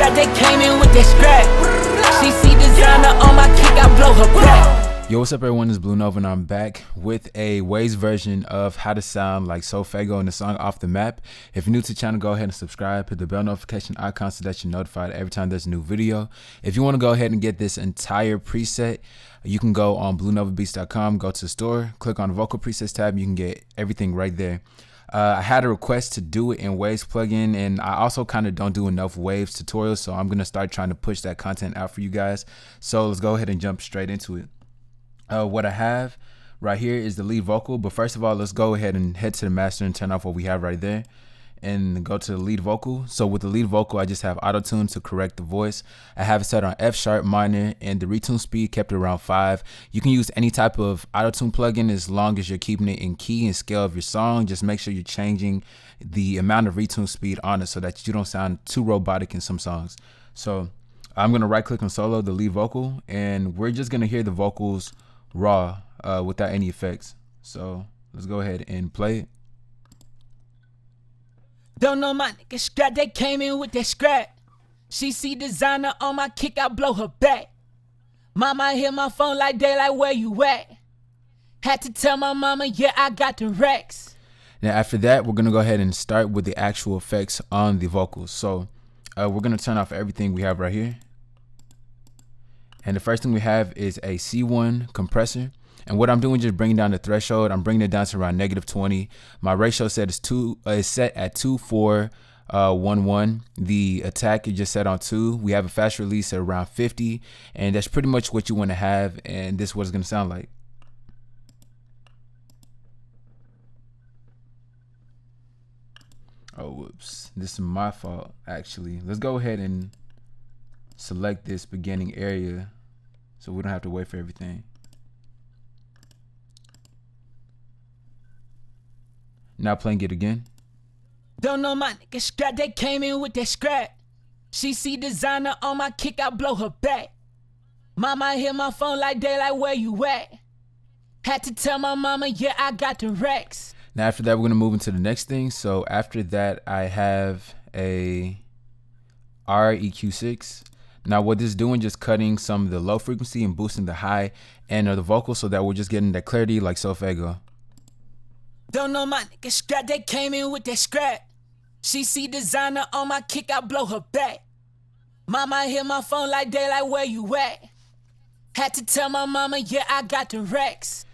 scrap, they came in with that scrap. She see designer on my kick, I blow her back. Yo, what's up everyone, it's Blue Nova and I'm back with a Waves version of how to sound like SoFaygo in the song Off the Map. If you're new to the channel, go ahead and subscribe, hit the bell notification icon so that you're notified every time there's a new video. If you want to go ahead and get this entire preset, you can go on BlueNovaBeats.com, go to the store, click on the Vocal Presets tab, you can get everything right there. I had a request to do it in Waves plugin, and I also kind of don't do enough Waves tutorials, so I'm going to start trying to push that content out for you guys. So let's go ahead and jump straight into it. What I have right here is the lead vocal, but first of all, let's go ahead and head to the master and turn off what we have right there and go to the lead vocal. So with the lead vocal, I just have auto tune to correct the voice. I have it set on F sharp minor, and the retune speed kept it around 5. You can use any type of auto tune plugin as long as you're keeping it in key and scale of your song. Just make sure you're changing the amount of retune speed on it so that you don't sound too robotic in some songs. So I'm gonna right click on solo, the lead vocal, and we're just gonna hear the vocals raw without any effects. So let's go ahead and play it. Don't know my nigga scrap, they came in with that scrap. She see designer on my kick, I blow her back. Mama hit my phone like daylight, where you at? Had to tell my mama, yeah, I got the racks. Now after that, we're gonna go ahead and start with the actual effects on the vocals. So we're gonna turn off everything we have right here. And the first thing we have is a C1 compressor. And what I'm doing is just bringing down the threshold. I'm bringing it down to around -20. My ratio set is set at 2:4:1:1. The attack is just set on 2. We have a fast release at around 50, and that's pretty much what you want to have. And this is what it's going to sound like. Oh, whoops! This is my fault, actually. Let's go ahead and select this beginning area so we don't have to wait for everything. Now playing it again. Don't know my nigga scrap, they came in with that scrap. She see designer on my kick, I blow her back. Mama hit my phone like daylight, where you at? Had to tell my mama, yeah, I got the racks. Now after that, we're gonna move into the next thing. So after that, I have a REQ6. Now what this is doing, just cutting some of the low frequency and boosting the high end of the vocal so that we're just getting that clarity like SoFaygo. Don't know my nigga scrap, they came in with that scrap. She see designer on my kick, I blow her back. Mama hit my phone like daylight, where you at? Had to tell my mama, yeah, I got the racks.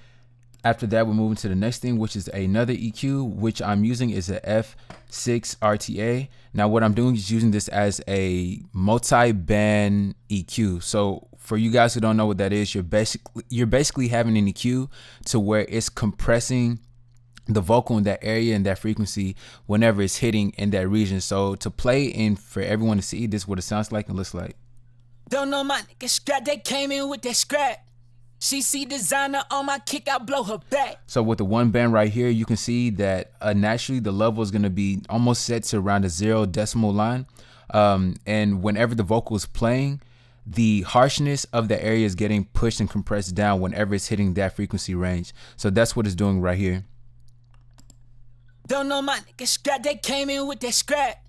After that, we're moving to the next thing, which is another EQ, which I'm using is a F6 RTA. Now what I'm doing is using this as a multi-band EQ. So for you guys who don't know what that is, you're basically having an EQ to where it's compressing the vocal in that area and that frequency whenever it's hitting in that region. So to play and for everyone to see, this is what it sounds like and looks like. Don't know my nigga scrap, they came in with that scrap. She see designer on my kick, I blow her back. So with the one band right here, you can see that naturally the level is going to be almost set to around the 0 decimal line. And whenever the vocal is playing, the harshness of the area is getting pushed and compressed down whenever it's hitting that frequency range. So that's what it's doing right here. Don't know my nigga scrap, they came in with that scrap.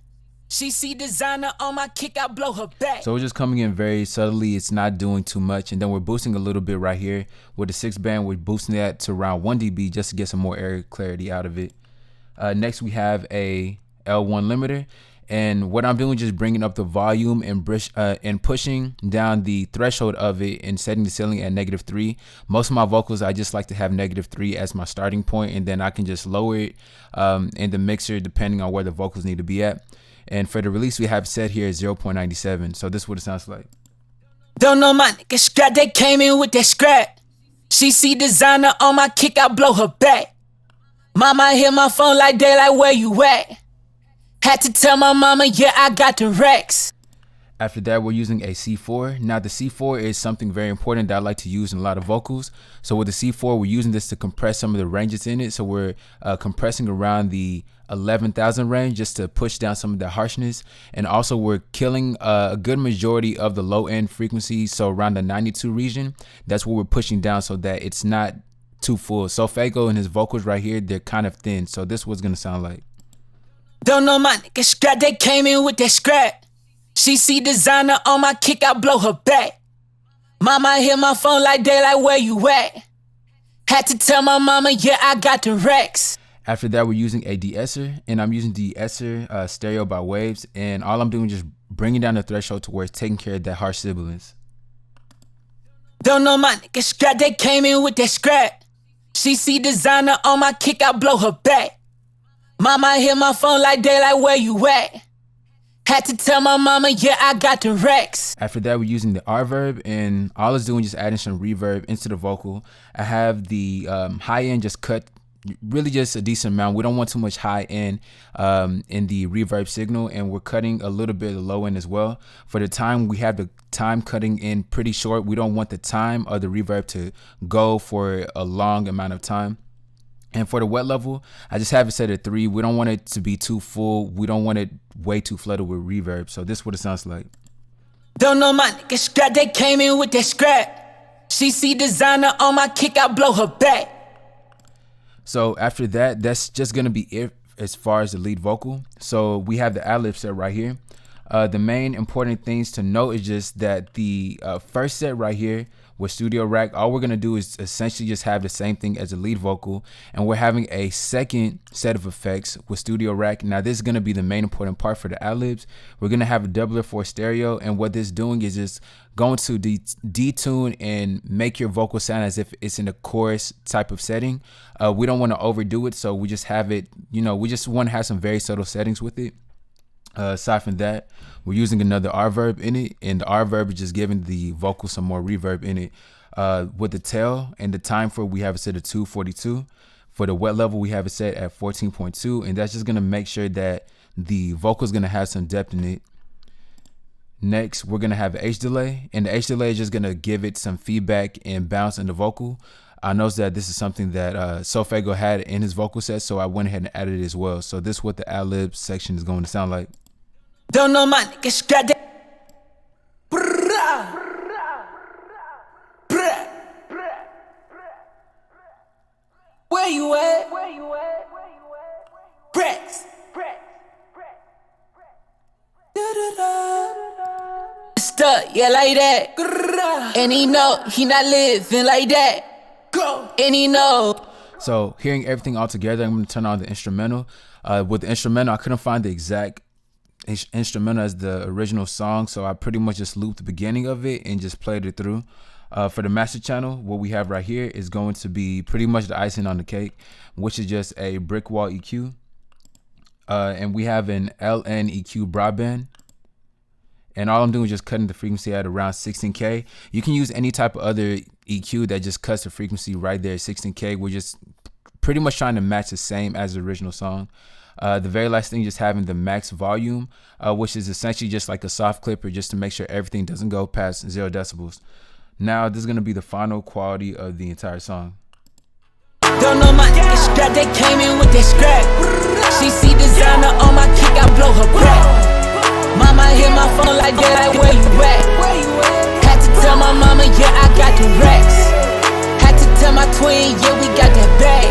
She see designer on my kick, I blow her back. So we're just coming in very subtly. It's not doing too much. And then we're boosting a little bit right here. With the 6 band, we're boosting that to around 1 dB just to get some more air clarity out of it. Next, we have a L1 limiter. And what I'm doing is just bringing up the volume and pushing down the threshold of it and setting the ceiling at -3. Most of my vocals, I just like to have -3 as my starting point, and then I can just lower it in the mixer depending on where the vocals need to be at. And for the release, we have set here 0.97. So this is what it sounds like. Don't know my nigga scrap, they came in with that scrap. She see designer on my kick, I blow her back. Mama hit my phone like daylight, where you at? Had to tell my mama, yeah, I got the racks. After that, we're using a C4. Now the C4 is something very important that I like to use in a lot of vocals. So with the C4, we're using this to compress some of the ranges in it. So we're compressing around the 11,000 range just to push down some of the harshness. And also we're killing a good majority of the low end frequencies. So around the 92 region, that's what we're pushing down so that it's not too full. SoFaygo and his vocals right here, they're kind of thin. So this is what's gonna sound like. Don't know my nigga scrap, they came in with that scrap. She see designer on my kick, I blow her back. Mama hit my phone like daylight, where you at? Had to tell my mama, yeah, I got the racks. After that, we're using a de-esser, and I'm using de-esser stereo by Waves, and all I'm doing is just bringing down the threshold to where it's taking care of that harsh sibilance. Don't know my nigga scrap, they came in with that scrap. She see designer on my kick, I blow her back. Mama hit my phone like daylight, where you at? Had to tell my mama, yeah, I got the racks. After that, we're using the reverb, and all it's doing is just adding some reverb into the vocal. I have the high end just cut, really just a decent amount. We don't want too much high end in the reverb signal, and we're cutting a little bit of low end as well. For the time, we have the time cutting in pretty short. We don't want the time of the reverb to go for a long amount of time. And for the wet level, I just have it set at 3. We don't want it to be too full. We don't want it way too flooded with reverb. So this is what it sounds like. Don't know my nigga scrap, they came in with that scrap. She see designer on my kick, I blow her back. So after that, that's just gonna be it as far as the lead vocal. So we have the ad-lib set right here. The main important things to note is just that the first set right here with Studio Rack, all we're gonna do is essentially just have the same thing as the lead vocal, and we're having a second set of effects with Studio Rack. Now this is gonna be the main important part for the ad-libs. We're gonna have a doubler for stereo, and what this is doing is just going to detune and make your vocal sound as if it's in a chorus type of setting. We don't want to overdo it, so we just have it, you know, we just want to have some very subtle settings with it. Aside from that, we're using another reverb in it, and the reverb is just giving the vocal some more reverb in it. With the tail and the time for it, we have it set at 242. For the wet level, we have it set at 14.2, and that's just gonna make sure that the vocal is gonna have some depth in it. Next, we're gonna have an H delay, and the H delay is just gonna give it some feedback and bounce in the vocal. I noticed that this is something that SoFaygo had in his vocal set, so I went ahead and added it as well. So this is what the ad-lib section is going to sound like. Don't know my nigga scrap that. Where you at? Rex. Stuck, yeah, like that. And he know he not living like that. And he know. So hearing everything all together, I'm going to turn on the instrumental. With the instrumental, I couldn't find the exact instrumental as the original song, so I pretty much just looped the beginning of it and just played it through. For the master channel, what we have right here is going to be pretty much the icing on the cake, which is just a brick wall EQ. And we have an LN EQ broadband. And all I'm doing is just cutting the frequency at around 16K. You can use any type of other EQ that just cuts the frequency right there at 16K. We're just pretty much trying to match the same as the original song. The very last thing, just having the max volume, which is essentially just like a soft clipper, just to make sure everything doesn't go past 0 decibels. Now, this is going to be the final quality of the entire song. Don't know my nigga scrap, they came in with that scrap. She see designer on my kick, I blow her back. Mama hit my phone like that, like where you at? Had to tell my mama, yeah, I got the racks. Had to tell my twin, yeah, we got that bag.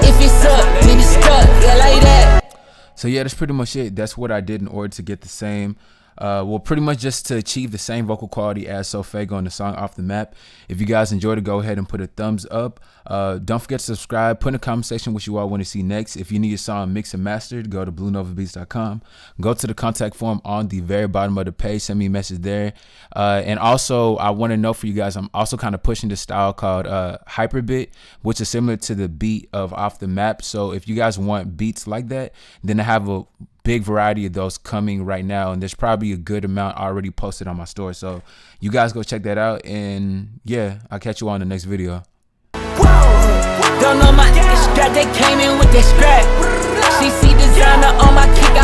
If it's up, then it's stuck, yeah, like that. So yeah, that's pretty much it. That's what I did in order to get the same, well, pretty much just to achieve the same vocal quality as SoFaygo on the song Off the Map. If you guys enjoyed it, go ahead and put a thumbs up. Don't forget to subscribe. Put in the comment section what you all want to see next. If you need a song mixed and mastered, go to bluenovabeats.com. Go to the contact form on the very bottom of the page. Send me a message there. And also, I want to know for you guys, I'm also kind of pushing this style called HyperBIT, which is similar to the beat of Off the Map. So if you guys want beats like that, then I have a big variety of those coming right now, and there's probably a good amount already posted on my store, so you guys go check that out. And yeah, I'll catch you on the next video. Don't know my nigga scrap, they came in with that scrap. She see designer on my kick,